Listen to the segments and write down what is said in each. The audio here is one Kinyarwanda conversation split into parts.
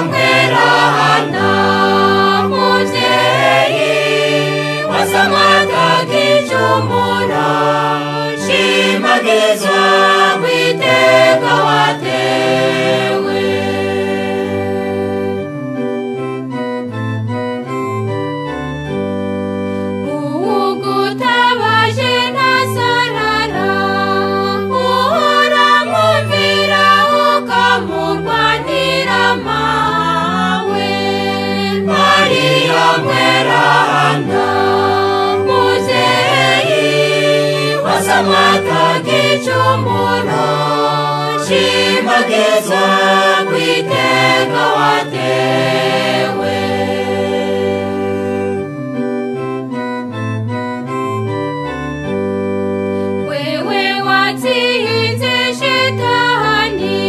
mweranda muvyeyi wasamata gicumuro shimagizwa kwiteka watewe uwugutabaje ntasarara uhora mwumvira ukamurwanira mawe Mariya mweranda muvyeyi wasamata gicumuro shimagizwa kwiteka watewe wewe watsinze shitani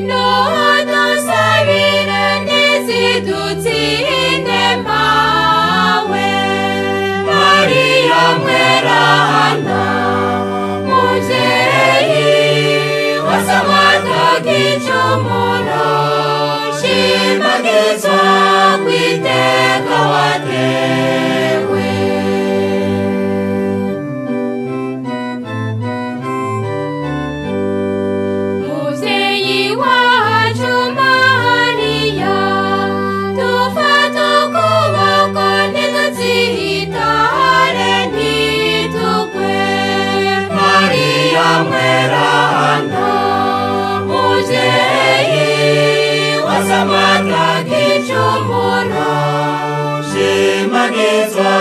nudusabire ntizidutsinde mawe Mariya mweranda muvyeyi wasamata gicumuro shimagizwa kwiteka watewe muvyeyi wacu Mariya dufata ukuboko ntidutsitare ntitugwe Mariya mweranda muvyeyi wasamata gicumuro shimagizwa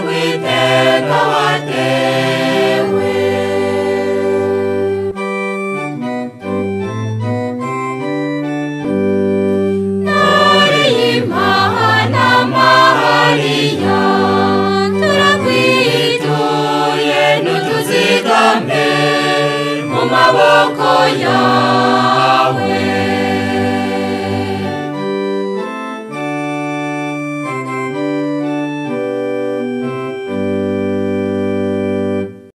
kwiteka watewe Imana Mariya turakwituye nutuzigame mu maboko yawe